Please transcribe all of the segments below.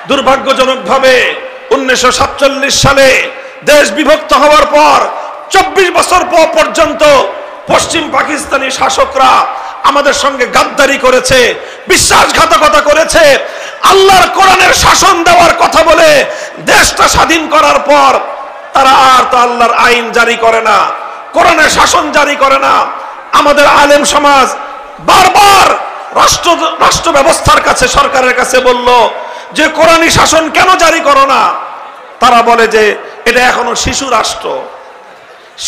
দুর্ভাগ্যজনকভাবে 1947 সালে দেশ বিভক্ত হওয়ার পর 24 বছর পর্যন্ত পশ্চিম পাকিস্তানি শাসকরা আমাদের সঙ্গে গাদ্দারি করেছে, বিশ্বাসঘাতকতা করেছে। আল্লাহর কোরআনের শাসন দেওয়ার কথা বলে দেশটা স্বাধীন করার পর তারা আর তো আল্লাহর আইন জারি করে না, কোরআনের শাসন জারি করে না। আমাদের আলেম সমাজ বারবার রাষ্ট্র ব্যবস্থার কাছে, সরকারের কাছে বলল যে কোরআনী শাসন কেন জারি করো না? তারা বলে যে এটা এখনো শিশু রাষ্ট্র,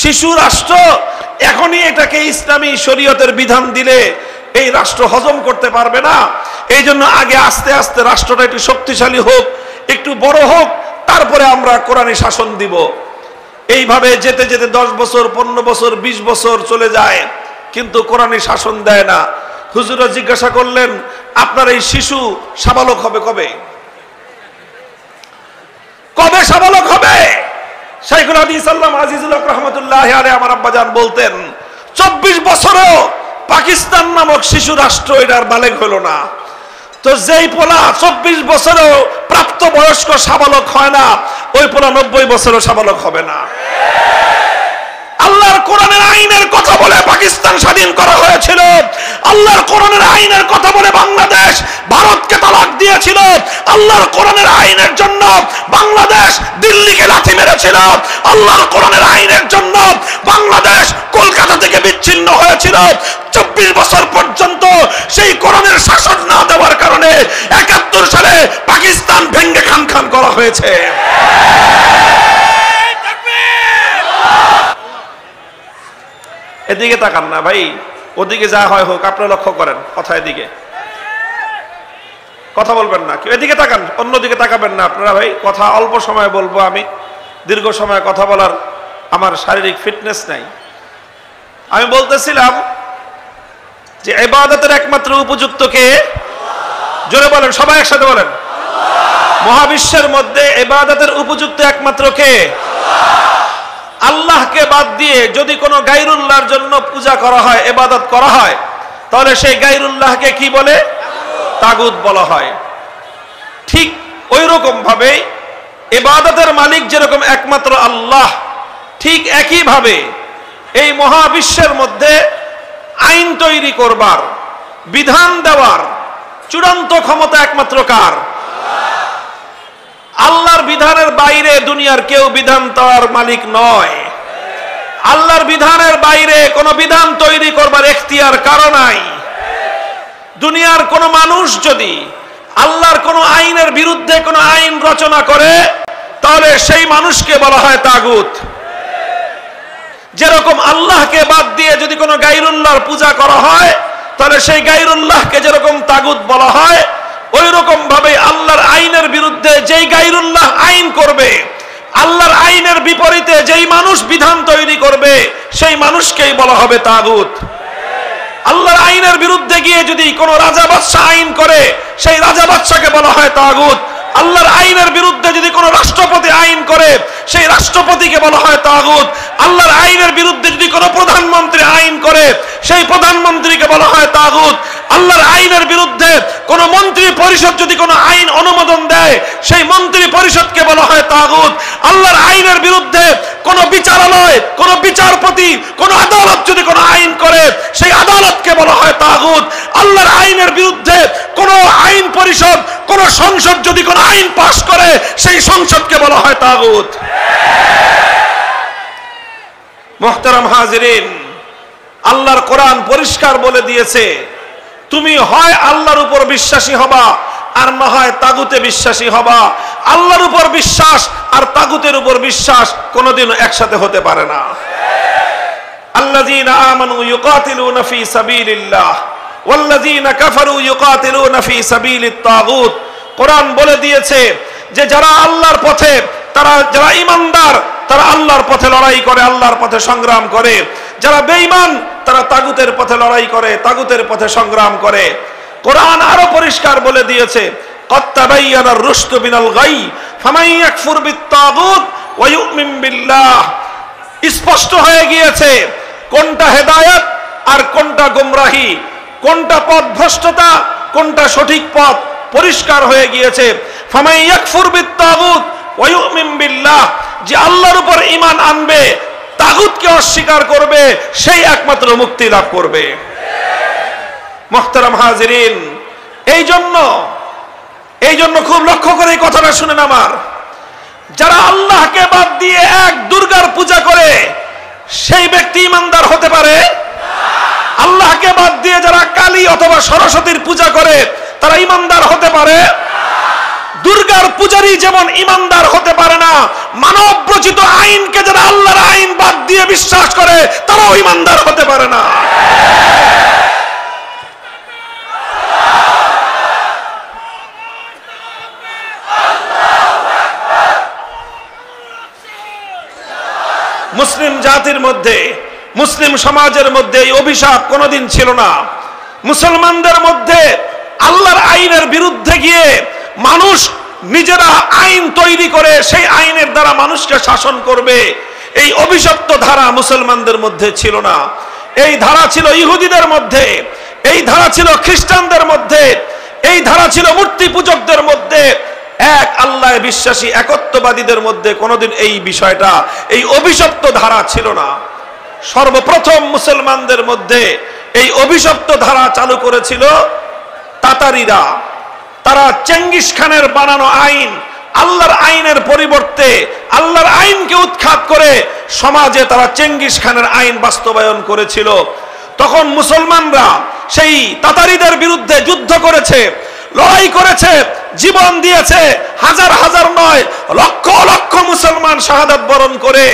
শিশু রাষ্ট্র, এখনই এটাকে ইসলামী শরীয়তের বিধান দিলে এই রাষ্ট্র হজম করতে পারবে না। এই জন্য আগে আস্তে আস্তে রাষ্ট্রটা একটু শক্তিশালী হোক, একটু বড় হোক, তারপরে আমরা কোরআনী শাসন দিব। এইভাবে যেতে যেতে 10 বছর, 15 বছর, 20 বছর চলে যায়, কিন্তু কোরআনী শাসন দেয় না। হুজুরা জিজ্ঞাসা করলেন, আপনার এই শিশু সাবালক হবে কবে? কবে সাবালক হবে? শাইখুল হাদিস আল্লামা আজিজুল হক রাহমাতুল্লাহি আলাইহি আমার আব্বাজান বলতেন, 24 বছরেও পাকিস্তান নামক শিশু রাষ্ট্র এটার বালেগ হলো না। তো যেই পোলা 24 বছরেও প্রাপ্ত বয়স্ক সাবালক হয় না, ওই পোলা 90 বছরেও সাবালক হবে না। আল্লাহর কোরআনের আইনের কথা বলে পাকিস্তান স্বাধীন করা হয়েছিল। আল্লাহর কোরআনের আইনের কথা বলে বাংলাদেশ ভারতকে তালাক দিয়েছিল। আল্লাহর কোরআনের আইনের জন্য বাংলাদেশ দিল্লিকে লাথি মেরেছিল। আল্লাহর কোরআনের আইনের জন্য বাংলাদেশ কলকাতা থেকে বিচ্ছিন্ন হয়েছিল। 24 বছর পর্যন্ত সেই কোরআনের শাসন না দেওয়ার কারণে 71 সালে পাকিস্তান ভেঙে খান খান করা হয়েছে। এদিকে তাকান না ভাই, ওদিকে যা হয় হোক, আপনারা লক্ষ্য করেন কথা, এদিকে কথা বলবেন না, কেউ এদিকে তাকান, অন্যদিকে তাকাবেন না আপনারা ভাই। কথা অল্প সময় বলবো, আমি দীর্ঘ সময় কথা বলার আমার শারীরিক ফিটনেস নাই। আমি বলতেছিলাম যে ইবাদতের একমাত্র উপযুক্ত কে? জোরে বলেন, সবাই একসাথে বলেন। মহাবিশ্বের মধ্যে ইবাদতের উপযুক্ত একমাত্র কে? আল্লাহকে বাদ দিয়ে যদি কোনো গায়রুল্লাহর জন্য পূজা করা হয়, ইবাদত করা হয়, তাহলে সেই গায়রুল্লাহকে কি বলে? তাগুত বলা হয়। ঠিক ওই রকম ভাবে ইবাদতের মালিক যেরকম একমাত্র আল্লাহ, ঠিক একই ভাবে এই মহাবিশ্বের মধ্যে আইন তৈরি করবার, বিধান দেওয়ার চূড়ান্ত ক্ষমতা একমাত্র কার? আল্লাহর বিধানের বাইরে দুনিয়ার কেউ বিধান দেওয়ার মালিক নয়। আল্লাহর বিধানের বাইরে কোনো বিধান তৈরি করবার এখতিয়ার কারো নাই। দুনিয়ার কোনো মানুষ যদি আল্লাহর কোনো আইনের বিরুদ্ধে কোনো আইন রচনা করে, তাহলে সেই মানুষকে বলা হয় তাগুত। যেরকম আল্লাহকে বাদ দিয়ে যদি কোনো গায়রুল্লাহর পূজা করা হয়, তাহলে সেই গায়রুল্লাহকে যেরকম তাগুত বলা হয়, ওই রকম ভাবে আল্লাহর আইনের বিরুদ্ধে যেই গায়রুল্লাহ আইন করবে, আল্লাহর আইনের বিপরীতে যেই মানুষ বিধান তৈরি করবে, সেই মানুষকেই বলা হবে তাগুত। আল্লাহর আইনের বিরুদ্ধে গিয়ে যদি কোনো রাজা বাদশা আইন করে, সেই রাজা বাদশাকে বলা হয় তাগুত। আল্লাহর আইনের বিরুদ্ধে যদি কোনো রাষ্ট্রপতি আইন করে, সেই রাষ্ট্রপতিকে বলা হয় তাগুত। আল্লাহর আইনের বিরুদ্ধে যদি কোনো প্রধানমন্ত্রী আইন করে, সেই প্রধানমন্ত্রীকে বলা হয় তাগুত। আল্লাহর আইনের বিরুদ্ধে কোন মন্ত্রী পরিষদ যদি কোনো আইন অনুমোদন দেয়, সেই মন্ত্রী পরিষদকে বলা হয় তাগুত। আল্লাহর আইনের বিরুদ্ধে কোন বিচারালয়, কোন বিচারপতি, কোন আদালত যদি কোনো আইন করে, সেই আদালতকে বলা হয় তাগুত। আল্লাহর আইনের বিরুদ্ধে কোন আইন পরিষদ, কোন সংসদ যদি কোনো আইন পাশ করে, সেই সংসদকে বলা হয় তাগুত। মুহতারাম হাজিরিন, আল্লাহর কোরআন পরিষ্কার বলে দিয়েছে, তুমি হয় আল্লাহর উপর বিশ্বাসী হবা, আর না হয় তাগুতে বিশ্বাসী হবা। আল্লাহর উপর বিশ্বাস আর তাগুতের উপর বিশ্বাস কোনোদিনও একসাথে হতে পারে না। আল্লাযীনা আমানু ইউকাতিলুনা ফী সাবিলিল্লাহ ওয়াল্লাযীনা কাফারু ইউকাতিলুনা ফী সাবিলিত তাগুত। কোরআন বলে দিয়েছে যে যারা আল্লাহর পথে, যারা ঈমানদার, তারা আল্লাহর পথে লড়াই করে, আল্লাহর পথে সংগ্রাম করে। যারা বেঈমান, তারা তাগুতের পথে লড়াই করে, তাগুতের পথে সংগ্রাম করে। কোরআন আরো পরিষ্কার বলে দিয়েছে, ক্বাদ তাবায়্যানার রুশদু মিনাল গাই ফামান ইয়াকফুর বিত-তাগুত ওয়া ইউমিন বিল্লাহ। স্পষ্ট হয়ে গিয়েছে কোনটা হেদায়েত আর কোনটা গোমরাহি, কোনটা পথভ্রষ্টতা, কোনটা সঠিক পথ, পরিষ্কার হয়ে গিয়েছে। ফামান ইয়াকফুর বিত-তাগুত ওয়া ইউমিন বিল্লাহ, যে আল্লাহর উপর ঈমান আনবে, তাগুতকে অস্বীকার করবে, সেই একমাত্র মুক্তি লাভ করবে। মুহতারাম হাজিরিন, এই জন্য খুব লক্ষ্য করে এই কথাটা শুনেন আমার, যারা আল্লাহকে বাদ দিয়ে এক দুর্গার পূজা করে সেই ব্যক্তি ঈমানদার হতে পারে? আল্লাহকে বাদ দিয়ে যারা কালী অথবা সরস্বতীর পূজা করে তারা ঈমানদার হতে পারে? দুর্গার পূজারী যেমন ঈমানদার হতে পারে না, মানব রচিত আইনকে যারা আল্লাহর আইন বাদ দিয়ে বিশ্বাস করে তারাও ঈমানদার হতে পারে না। মুসলিম জাতির মধ্যে, মুসলিম সমাজের মধ্যে এই অভিশাপ কোনোদিন ছিল না। মুসলমানদের মধ্যে আল্লাহর আইনের বিরুদ্ধে গিয়ে মানুষ নিজেরা আইন তৈরি করে সেই আইনের দ্বারা মানুষকে শাসন করবে, এই অভিশপ্ত ধারা মুসলমানদের মধ্যে ছিল না। এই ধারা ছিল ইহুদিদের মধ্যে, এই ধারা ছিল খ্রিস্টানদের মধ্যে, এই ধারা ছিল মূর্তি পূজকদের মধ্যে। এক আল্লাহ বিশ্বাসী একত্ববাদীদের মধ্যে কোনোদিন এই বিষয়টা, এই অভিশপ্ত ধারা ছিল না। সর্বপ্রথম মুসলমানদের মধ্যে এই অভিশপ্ত ধারা চালু করেছিল তাতারিরা। তারা চেঙ্গিস খানের বানানো আইন, আল্লাহর আইনের পরিবর্তে আল্লাহর আইনকে উৎখাত করে সমাজে তারা চেঙ্গিস খানের আইন বাস্তবায়ন করেছিল। তখন মুসলমানরা সেই তাতারিদের বিরুদ্ধে যুদ্ধ করেছে, লড়াই করেছে, জীবন দিয়েছে। হাজার হাজার নয়, লক্ষ লক্ষ মুসলমান শাহাদাত বরণ করে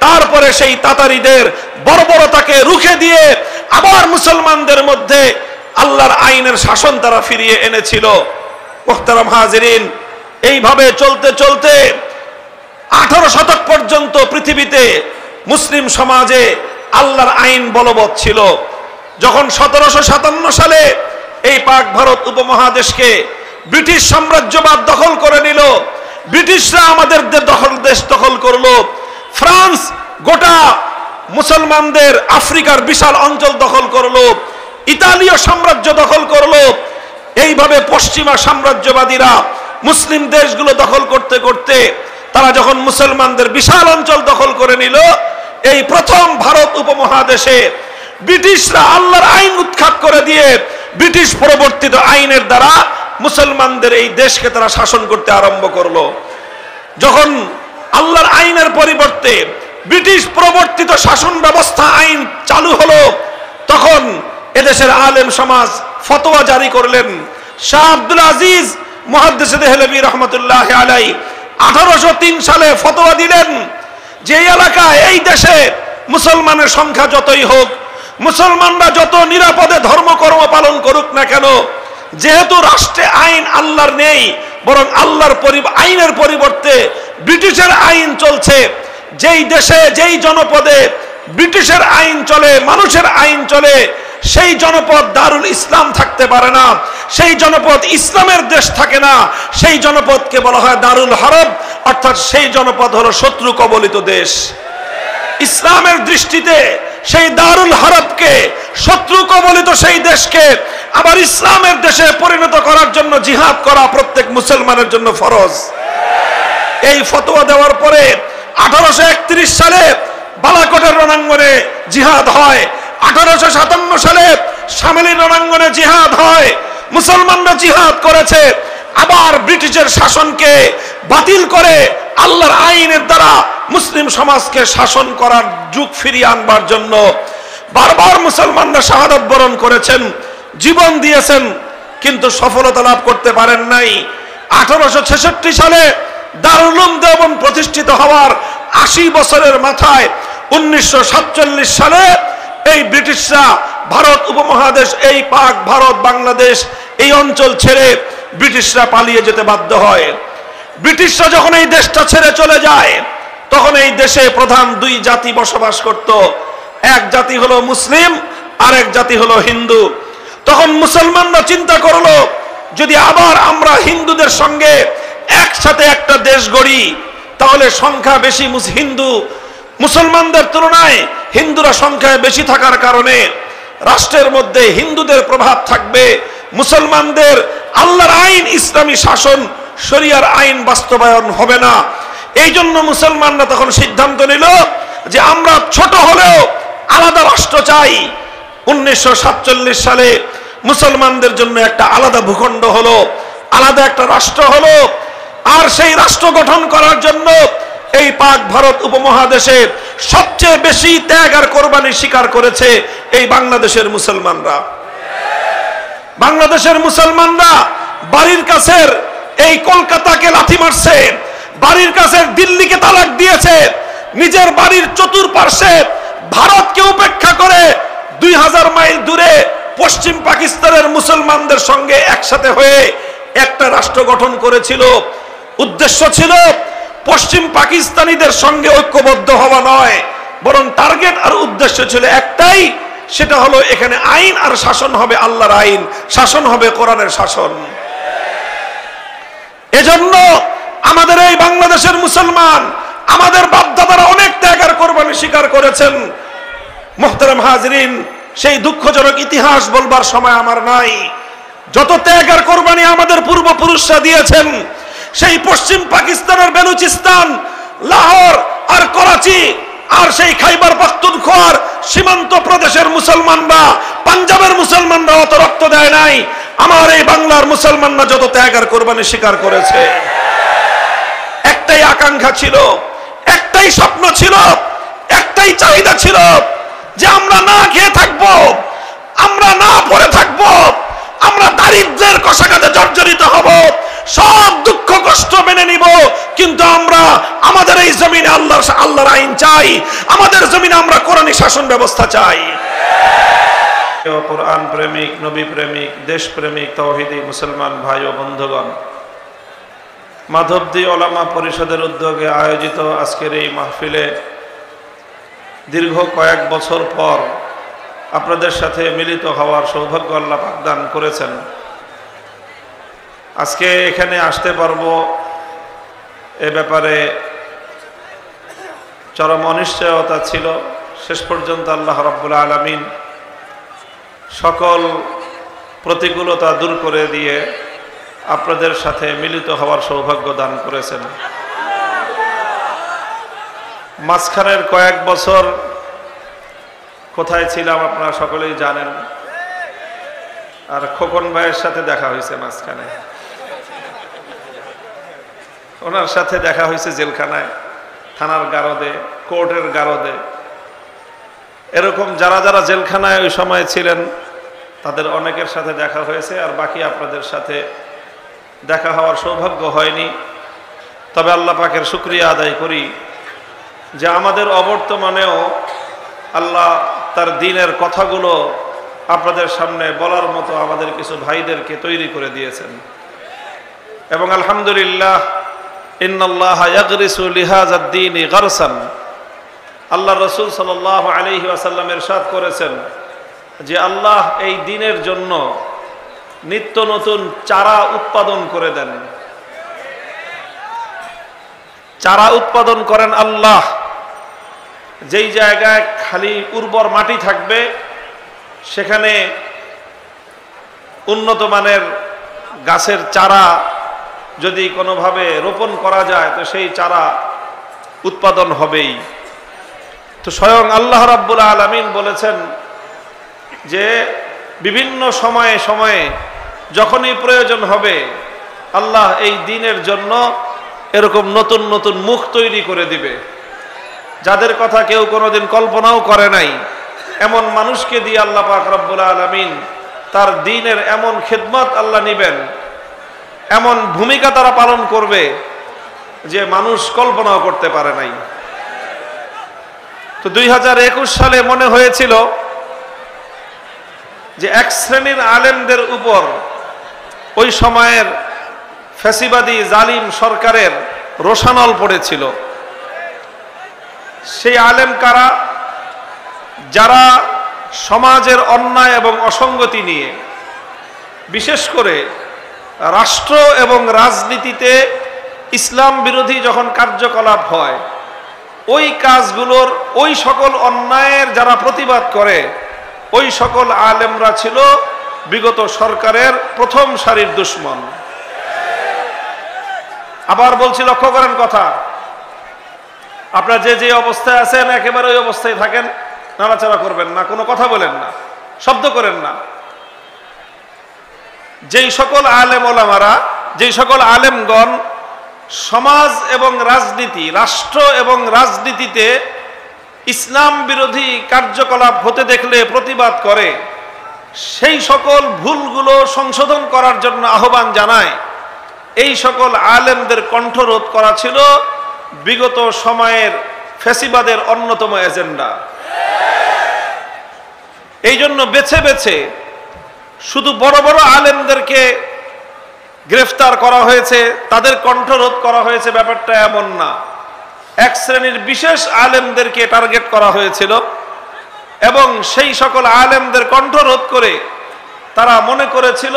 তারপরে সেই তাতারিদের বর্বরতাকে রুখে দিয়ে আবার মুসলমানদের মধ্যে আল্লাহর আইনের শাসন তারা ফিরিয়ে এনেছিল। মুহতারাম হাজিরিন, এইভাবে চলতে চলতে 18 শতক পর্যন্ত পৃথিবীতে মুসলিম সমাজে আল্লাহর আইন বলবৎ ছিল। যখন 1757 সালে এই পাক ভারত উপমহাদেশকে ব্রিটিশ সাম্রাজ্যবাদ দখল করে নিল, ব্রিটিশরা আমাদের দেশ দখল করলো, ফ্রান্স গোটা মুসলমানদের আফ্রিকার বিশাল অঞ্চল দখল করলো, ইতালীয় সাম্রাজ্য দখল করলো। এইভাবে পশ্চিমা সাম্রাজ্যবাদীরা মুসলিম দেশগুলো দখল করতে করতে তারা যখন মুসলমানদের বিশাল অঞ্চল দখল করে নিল, এই প্রথম ভারত উপমহাদেশে ব্রিটিশরা আল্লাহর আইন উৎখাত করে দিয়ে ব্রিটিশ প্রবর্তিত আইনের দ্বারা মুসলমানদের এই দেশকে তারা শাসন করতে আরম্ভ করলো। যখন আল্লাহর আইনের পরিবর্তে ব্রিটিশ প্রবর্তিত শাসন ব্যবস্থা আইন চালু হলো, তখন এদেশের আলেম সমাজ ফতোয়া জারি করলেন। শাহ আব্দুল আজিজ মুহাদ্দিস দেহলভী রহমতুল্লাহ আলাইহি 1803 সালে ফতোয়া দিলেন যে এই এলাকায়, এই দেশে মুসলমানের সংখ্যা যতই হোক, মুসলমানরা যত নিরাপদে ধর্মকর্ম পালন করুক না কেন, যেহেতু রাষ্ট্রে আইন আল্লাহর নেই, বরং আল্লাহর আইনের পরিবর্তে ব্রিটিশের আইন চলছে, যেই দেশে যেই জনপদে ব্রিটিশের আইন চলে, মানুষের আইন চলে, সেই জনপদ দারুল ইসলাম থাকতে পারে না, সেই জনপদ ইসলামের দেশ থাকে না, সেই জনপদকে বলা হয় দারুল হরব, অর্থাৎ সেই জনপদ হলো শত্রু কবলিত দেশ। ইসলামের দৃষ্টিতে সেই দারুল হরবকে, শত্রু কবলিত সেই দেশকে আবার ইসলামের দেশে পরিণত করার জন্য জিহাদ করা প্রত্যেক মুসলমানের জন্য ফরজ। এই ফতোয়া দেওয়ার পরে 1831 সালে বালাকোটের রণাঙ্গনে জিহাদ হয়, 1857 সালে শামলীর রণাঙ্গনে জিহাদ হয়। মুসলমানরা জিহাদ করেছে, আবার ব্রিটিশের শাসনকে বাতিল করে আল্লাহর আইনের দ্বারা মুসলিম সমাজকে শাসন করার যুগ ফিরিয়ে আনবার জন্য বারবার মুসলমানরা শাহাদাত বরণ করেছেন, জীবন দিয়েছেন, কিন্তু সফলতা লাভ করতে পারেন নাই। 1866 সালে দারুল উলুম দেওবন্দ প্রতিষ্ঠিত হওয়ার 80 বছরের মাথায় 1947 সালে এই ব্রিটিশরা ভারত উপমহাদেশ, এই পাক ভারত বাংলাদেশ, এই অঞ্চল ছেড়ে ব্রিটিশরা পালিয়ে যেতে বাধ্য হয়। ব্রিটিশরা যখন এই দেশটা ছেড়ে চলে যায়, তখন এই দেশে প্রধান 2 জাতি বসবাস করত। এক জাতি হলো মুসলিম, আর এক জাতি হলো হিন্দু। তখন মুসলমানরা চিন্তা করলো, যদি আবার আমরা হিন্দুদের সঙ্গে একসাথে একটা দেশ গড়ি, তাহলে সংখ্যা বেশি হিন্দু মুসলমানদের তুলনায় হিন্দুরা সংখ্যায় বেশি থাকার কারণে রাষ্ট্রের মধ্যে হিন্দুদের প্রভাব থাকবে, মুসলমানদের আল্লাহর আইন ইসলামী শাসন শরিয়ার আইন বাস্তবায়ন হবে না। এই জন্য মুসলমানরা তখন সিদ্ধান্ত নিল যে আমরা ছোট হলেও আলাদা রাষ্ট্র চাই। 1947 সালে মুসলমানদের জন্য একটা আলাদা ভূখণ্ড হলো, আলাদা একটা রাষ্ট্র হলো। আর সেই রাষ্ট্র গঠন করার জন্য এই পাক ভারত উপমহাদেশের সবচেয়ে বেশি ত্যাগ আর কোরবানি স্বীকার করেছে এই বাংলাদেশের মুসলমানরা। বাংলাদেশের মুসলমানরা বাড়ির কাছের এই কলকাতাকে লাথি মারছে, বাড়ির কাছের দিল্লিকে তালাক দিয়েছে, নিজের বাড়ির চতুর্পার্শ্বে ভারতকে উপেক্ষা করে 2000 মাইল দূরে পশ্চিম পাকিস্তানের মুসলমানদের সঙ্গে একসাথে হয়ে একটা রাষ্ট্র গঠন করেছিল। উদ্দেশ্য ছিল পশ্চিম পাকিস্তানিদের সঙ্গে ঐক্যবদ্ধ হওয়া নয়, বরং টার্গেট আর উদ্দেশ্য ছিল একটাই, সেটা হলো এখানে আইন আর শাসন হবে আল্লাহর আইন, শাসন হবে কোরআনের শাসন। এজন্য আমাদের এই বাংলাদেশের মুসলমান, আমাদের বাপদাদারা অনেক ত্যাগ আর কোরবানি স্বীকার করেছেন। মুহতারাম হাজরিন, সেই দুঃখজনক ইতিহাস বলবার সময় আমার নাই। যত ত্যাগ আর কোরবানি আমাদের পূর্বপুরুষরা দিয়েছেন, সেই পশ্চিম পাকিস্তানের বেলুচিস্তান, লাহোর আর করাচি আর সেই খাইবার পাখতুনখোয়ার সীমান্ত প্রদেশের মুসলমানরা, পাঞ্জাবের মুসলমানরা অত রক্ত দেয় নাই আমার এই বাংলার মুসলমানরা যত ত্যাগ আর কোরবানি স্বীকার করেছে। একটাই আকাঙ্ক্ষা ছিল, একটাই স্বপ্ন ছিল, একটাই চাহিদা ছিল যে আমরা না খেয়ে থাকবো, আমরা না পড়ে থাকবো, আমরা দারিদ্র্যের কষাঘাতে জর্জরিত হব, সব দুঃখ কষ্ট মেনে নিব, কিন্তু আমরা আমাদের এই জমিনে আল্লাহর আইন চাই, আমাদের জমিনে আমরা কোরআনী শাসন ব্যবস্থা চাই। কোরআন প্রেমিক, নবী প্রেমিক, দেশ প্রেমিক, তাওহীদি মুসলমান ভাই ও বন্ধুগণ, মাধবদী ওলামা পরিষদের উদ্যোগে আয়োজিত আজকের এই মাহফিলে দীর্ঘ কয়েক বছর পর আপনাদের সাথে মিলিত হওয়ার সৌভাগ্য আল্লাহ পাক দান করেছেন। আজকে এখানে আসতে পারবো এ ব্যাপারে চরম অনিশ্চয়তা ছিল। শেষ পর্যন্ত আল্লাহ রাব্বুল আলামিন সকল প্রতিকূলতা দূর করে দিয়ে আপনাদের সাথে মিলিত হওয়ার সৌভাগ্য দান করেছেন। মাঝখানের কয়েক বছর কোথায় ছিলাম আপনারা সকলেই জানেন। আর খোকন ভাইয়ের সাথে দেখা হয়েছে মাঝখানে, ওনার সাথে দেখা হয়েছে জেলখানায়, থানার গারদে, কোর্টের গারদে। এরকম যারা যারা জেলখানায় ওই সময় ছিলেন তাদের অনেকের সাথে দেখা হয়েছে, আর বাকি আপনাদের সাথে দেখা হওয়ার সৌভাগ্য হয়নি। তবে আল্লাহ পাকের শুকরিয়া আদায় করি যে আমাদের অবর্তমানেও আল্লাহ তার দ্বীনের কথাগুলো আপনাদের সামনে বলার মতো আমাদের কিছু ভাইদেরকে তৈরি করে দিয়েছেন। এবং আলহামদুলিল্লাহ, ইন্নাল্লাহা ইয়াগরিসু লিহাযাদ দ্বীনি গারসান, আল্লাহ রাসূল সাল্লাল্লাহু আলাইহি ওয়াসাল্লাম ইরশাদ করেছেন যে আল্লাহ এই দ্বীনের জন্য নিত্য নতুন চারা উৎপাদন করে দেন। চারা উৎপাদন করেন আল্লাহ। যেই জায়গায় খালি উর্বর মাটি থাকবে সেখানে উন্নত মানের গাছের চারা যদি কোনোভাবে রোপণ করা যায় তো সেই চারা উৎপাদন হবেই। তো স্বয়ং আল্লাহ রাব্বুল আলামিন বলেছেন যে বিভিন্ন সময়ে সময়ে যখনই প্রয়োজন হবে আল্লাহ এই দ্বীনের জন্য এরকম নতুন নতুন মুখ তৈরি করে দিবে, যাদের কথা কেউ কোনোদিন কল্পনাও করে নাই। এমন মানুষকে দিয়ে আল্লাহ পাক রব্বুল আলামিন তার দ্বীনের এমন খেদমত আল্লাহ নিবেন, এমন ভূমিকা তারা পালন করবে যে মানুষ কল্পনাও করতে পারে নাই। তো 2021 সালে মনে হয়েছিল যে এক শ্রেণীর আলেমদের উপর ওই সময়ের ফ্যাসিবাদী জালিম সরকারের রোষানল পড়েছিল। সেই আলেম কারা? যারা সমাজের অন্যায় এবং অসঙ্গতি নিয়ে, বিশেষ করে রাষ্ট্র এবং রাজনীতিতে ইসলাম বিরোধী যখন কার্যকলাপ হয় ওই কাজগুলোর, ওই সকল অন্যায়ের যারা প্রতিবাদ করে ওই সকল আলেমরা ছিল বিগত সরকারের প্রথম সারির দুশমন। আবার বলছি, লক্ষ্য করেন কথা, আপনারা যে যে অবস্থায় আছেন একেবারে ওই অবস্থায় থাকেন, নাড়াচাড়া করবেন না, কোনো কথা বলেন না, শব্দ করেন না। যেই সকল আলেম ওলামারা, যেই সকল আলেমগণ সমাজ এবং রাজনীতি, রাষ্ট্র এবং রাজনীতিতে ইসলাম বিরোধী কার্যকলাপ হতে দেখলে প্রতিবাদ করে, সেই সকল ভুলগুলো সংশোধন করার জন্য আহ্বান জানায়, এই সকল আলেমদের কণ্ঠরোধ করা ছিল বিগত সময়ের ফ্যাসিবাদের অন্যতম এজেন্ডা। এই জন্য বেছে বেছে শুধু বড় বড় আলেমদেরকে গ্রেফতার করা হয়েছে, তাদের কণ্ঠরোধ করা হয়েছে, ব্যাপারটা এমন না। এক শ্রেণীর বিশেষ আলেমদেরকে টার্গেট করা হয়েছিল এবং সেই সকল আলেমদের কণ্ঠরোধ করে তারা মনে করেছিল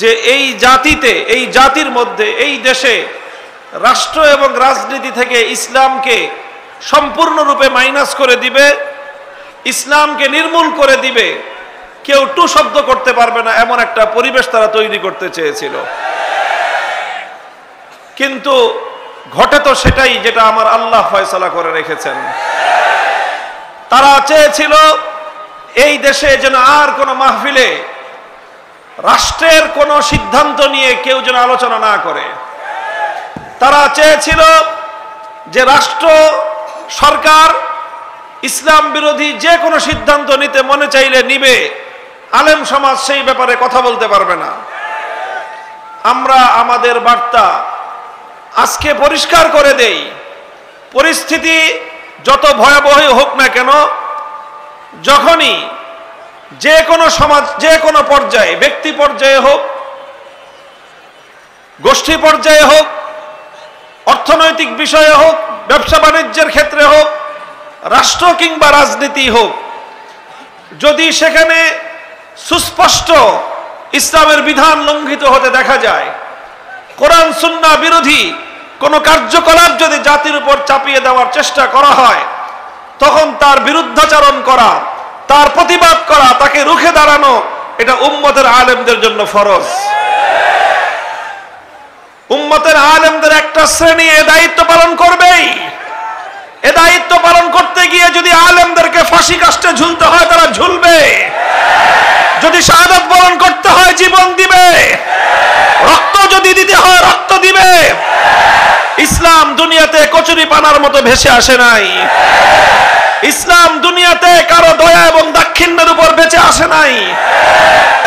যে এই জাতিতে, এই জাতির মধ্যে, এই দেশে রাষ্ট্র এবং রাজনীতি থেকে ইসলামকে সম্পূর্ণরূপে মাইনাস করে দিবে, ইসলামকে নির্মূল করে দিবে, কেউ টু শব্দ করতে পারবে না, এমন একটা পরিবেশ তারা তৈরি করতে চেয়েছিল। কিন্তু ঘটে তো সেটাই যেটা আমার আল্লাহ ফয়সালা করে রেখেছেন। তারা চেয়েছিল এই দেশে যেন আর কোনো মাহফিলে রাষ্ট্রের কোনো সিদ্ধান্ত নিয়ে কেউ যেন আলোচনা না করে। তারা চেয়েছিল যে রাষ্ট্র, সরকার ইসলাম বিরোধী যে কোনো সিদ্ধান্ত নিতে মনে চাইলে নিবে, আলেম সমাজ সেই ব্যাপারে কথা বলতে পারবে না। আমরা আমাদের বার্তা আজকে পরিষ্কার করে দেই, পরিস্থিতি যত ভয়াবহ হোক না কেন, যখনই যে কোনো সমাজ, যে কোনো পর্যায়ে, ব্যক্তি পর্যায়ে হোক, গোষ্ঠী পর্যায়ে হোক, অর্থনৈতিক বিষয়ে হোক, ব্যবসা বাণিজ্যের ক্ষেত্রে হোক, রাষ্ট্র কিংবা রাজনীতি হোক, যদি সেখানে সুস্পষ্ট ইসলামের বিধান লঙ্ঘিত হতে দেখা যায়, কোরআন সুন্নাহ বিরোধী কোনো কার্যকলাপ যদি জাতির উপর চাপিয়ে দেওয়ার চেষ্টা করা হয়, তখন তার বিরুদ্ধাচরণ করা, তার প্রতিবাদ করা, তাকে রুখে দাঁড়ানো, এটা উম্মতের আলেমদের জন্য ফরজ। উম্মতের আলেমদের একটা শ্রেণী এ দায়িত্ব পালন করবেই। এ দায়িত্ব পালন করতে গিয়ে যদি আলেমদেরকে ফাঁসি কাস্টে ঝুলতে হয়, তারা ঝুলবে। যদি শাহাদাত বরণ করতে হয়, জীবন দিবে। রক্ত যদি দিতে হয়, রক্ত দিবে। ইসলাম দুনিয়াতে কচুরি পানার মতো ভেসে আসে নাই। ইসলাম দুনিয়াতে কারো দয়া এবং দাক্ষিণ্যের উপর বেঁচে আসে নাই।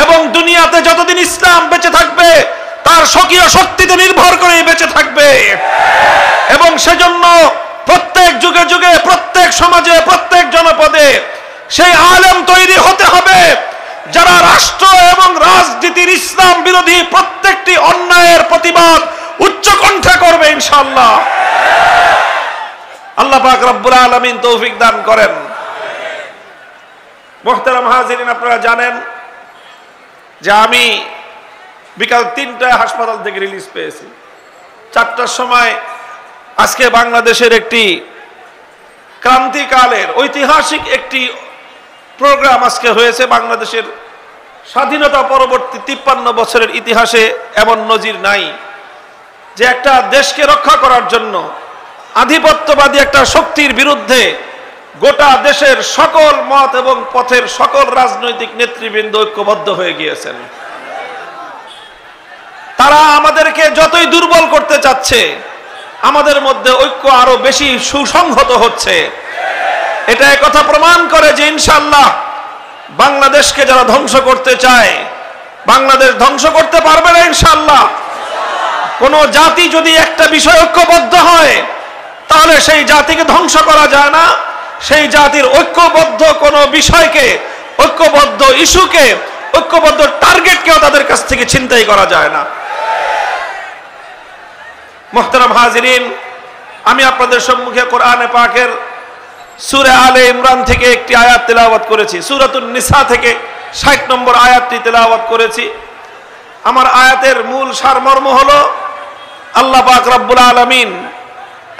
এবং দুনিয়াতে যতদিন ইসলাম বেঁচে থাকবে, তার স্বকীয় শক্তিতে নির্ভর করে বেঁচে থাকবে। এবং সেজন্য প্রত্যেক যুগে যুগে, প্রত্যেক সমাজে, প্রত্যেক জনপদে সেই আলেম তৈরি হতে হবে যারা রাষ্ট্র এবং রাজনীতির ইসলাম বিরোধী প্রত্যেকটি অন্যায়ের প্রতিবাদ উচ্চ কণ্ঠে করবে ইনশাআল্লাহ। আল্লাহ পাক রব্বুল আলামিন তৌফিক দান করেন। মুহতারাম হাজিরিন, আপনারা জানেন যে আমি বিকাল ৩টায় হাসপাতাল থেকে রিলিজ পেয়েছি। ৪টার সময় আজকে বাংলাদেশের একটি ক্রান্তিকালের ঐতিহাসিক একটি প্রোগ্রাম আজকে হয়েছে। বাংলাদেশের স্বাধীনতা পরবর্তী ৫৩ বছরের ইতিহাসে এমন নজির নাই যে একটা দেশকে রক্ষা করার জন্য আধিপত্যবাদী একটা শক্তির বিরুদ্ধে গোটা দেশের সকল মত এবং পথের সকল রাজনৈতিক নেতৃবৃন্দ ঐক্যবদ্ধ হয়ে গিয়েছেন। তারা আমাদেরকে যতই দুর্বল করতে চাচ্ছে, আমাদের মধ্যে ঐক্য আরো বেশি সুসংহত হচ্ছে। এটা একথা প্রমাণ করে যে ইনশাআল্লাহ বাংলাদেশকে যারা ধ্বংস করতে চায়, বাংলাদেশ ধ্বংস করতে পারবে না ইনশাআল্লাহ। কোন জাতি যদি একটা বিষয় ঐক্যবদ্ধ হয়, তাহলে সেই জাতিকে ধ্বংস করা যায় না। সেই জাতির ঐক্যবদ্ধ কোন বিষয়কে, ঐক্যবদ্ধ ইস্যুকে, ঐক্যবদ্ধ টার্গেটকেও তাদের কাছ থেকে ছিনতাই করা যায় না। মুহতারাম হাজিরিন, আমি আপনাদের সম্মুখে কোরআনে পাকের সূরা আলে ইমরান থেকে একটি আয়াত তেলাওয়াত করেছি। সূরাতুন নিসা থেকে ৬০ নম্বর আয়াতটি তেলাওয়াত করেছি। আমার আয়াতের মূল সারমর্ম হলো, আল্লাহ পাক রব্বুল আলামিন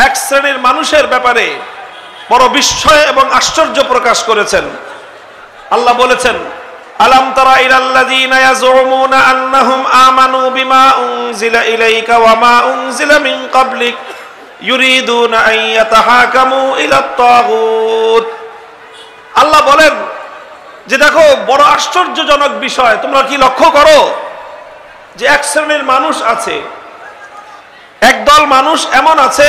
এক শ্রেণীর মানুষের ব্যাপারে বড় বিস্ময় এবং আশ্চর্য প্রকাশ করেছেন। আল্লাহ বলেছেন, আলাম তারা ইলাল্লাযীনা ইয়াজউমুনা আন্নাহুম আমানু বিমা উনজিলা ইলাইকা ওয়া মা উনজিলা মিন ক্বাবলিক ইউরিদুনা আন ইয়াতাহাকামু ইলাত তাগুত। আল্লাহ বলেন যে দেখো বড় আশ্চর্যজনক বিষয়, তোমরা কি লক্ষ্য করো যে এক শ্রেণীর মানুষ আছে, একদল মানুষ এমন আছে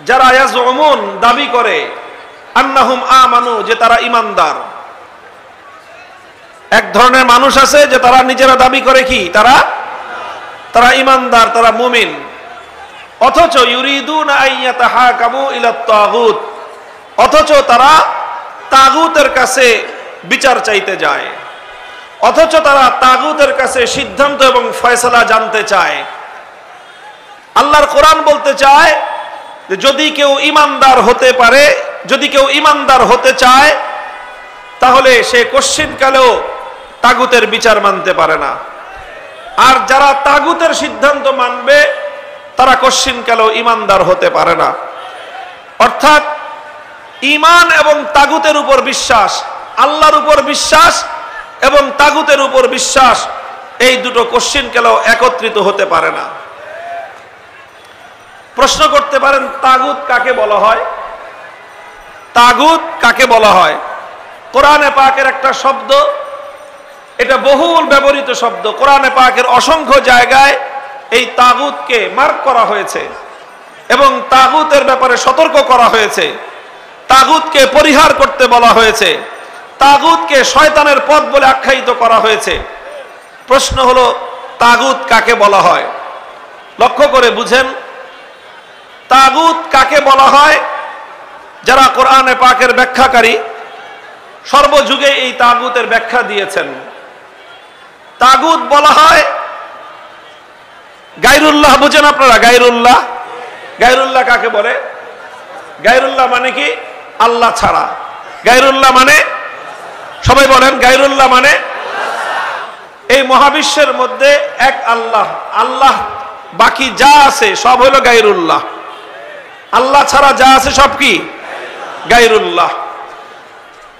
যারা ইয়াজউমুন দাবি করে আন্নাহুম আমানু যে তারা ঈমানদার। এক ধরনের মানুষ আছে যে তারা নিজেরা দাবি করে কি তারা ঈমানদার, তারা মুমিন, অথচ ইউরিদুনা আন ইয়াতাহাকামু ইলাত তাগুত, অথচ তারা তাগুতের কাছে বিচার চাইতে যায়, অথচ তারা তাগুতের কাছে সিদ্ধান্ত এবং ফয়সালা জানতে চায়। আল্লাহর কোরআন বলতে চায় যে যদি কেউ ঈমানদার হতে পারে, যদি কেউ ঈমানদার হতে চায়, তাহলে সে কশ্চিনকালেও তাগুতের বিচার মানতে পারে না। আর যারা তাগুতের সিদ্ধান্ত মানবে তারা কশ্চিনকালেও ঈমানদার হতে পারে না। অর্থাৎ ঈমান এবং তাগুতের উপর বিশ্বাস, আল্লাহর উপর বিশ্বাস এবং তাগুতের উপর বিশ্বাস, এই দুটো কশ্চিনকালেও একত্রিত হতে পারে না। প্রশ্ন করতে পারেন তাগুত কাকে বলা হয়? তাগুত কাকে বলা হয়? কোরআনে পাকের একটা শব্দ, এটা বহুল ব্যবহৃত শব্দ। কোরআনে পাকের অসংখ্য জায়গায় এই তাগুতকে মার্ক করা হয়েছে এবং তাগুতের ব্যাপারে সতর্ক করা হয়েছে, তাগুতকে পরিহার করতে বলা হয়েছে, তাগুতকে শয়তানের পথ বলে আখ্যায়িত করা হয়েছে। প্রশ্ন হলো তাগুত কাকে বলা হয়? লক্ষ্য করে বুঝেন, তাগুত কাকে বলা হয়? যারা কোরআনে পাকের ব্যাখ্যাকারী সর্বযুগে এই তাগুতের ব্যাখ্যা দিয়েছেন। তাগুত বলা হয় গায়রুল্লাহ। বুঝেন আপনারা গায়রুল্লাহ? গায়রুল্লাহ কাকে বলে? গায়রুল্লাহ মানে কি? আল্লাহ ছাড়া। গায়রুল্লাহ মানে, সবাই বলেন গায়রুল্লাহ মানে এই মহাবিশ্বের মধ্যে এক আল্লাহ, আল্লাহ বাকি যা আছে সব হলো গায়রুল্লাহ। আল্লাহ ছাড়া যা আছে সব কি গায়রুল্লাহ।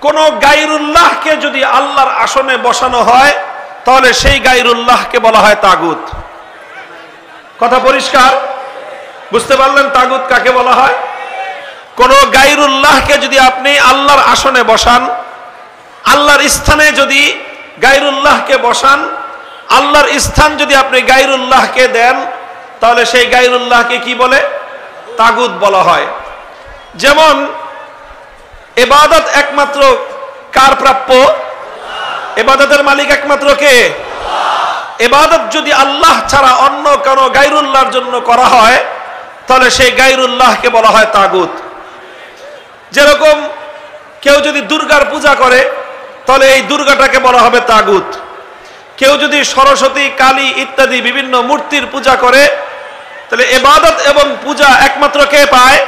কোন গায়রুল্লাহকে যদি আল্লাহর আসনে বসানো হয় তাহলে সেই গায়রুল্লাহকে বলা হয় তাগুত। কথা পরিষ্কার? বুঝতে পারলেন তাগুত কাকে বলা হয়? কোন গায়রুল্লাহকে যদি আপনি আল্লাহর আসনে বসান, আল্লাহর স্থানে যদি গায়রুল্লাহকে বসান, আল্লাহর স্থান যদি আপনি গায়রুল্লাহকে দেন, তাহলে সেই গায়রুল্লাহকে কি বলে? তাগুত বলা হয়। যেমন ইবাদত একমাত্র কার প্রাপ্য? ইবাদতের মালিক একমাত্র কে? ইবাদত যদি আল্লাহ ছাড়া অন্য কারো গায়রুল্লাহর জন্য করা হয় তাহলে সেই গায়রুল্লাহকে বলা হয় তাগুত। যেরকম কেউ যদি দুর্গার পূজা করে তাহলে এই দুর্গাটাকে বলা হবে তাগুত। কেউ যদি সরস্বতী, কালী ইত্যাদি বিভিন্ন মূর্তির পূজা করে তাহলে ইবাদত এবং পূজা একমাত্র কে পায়?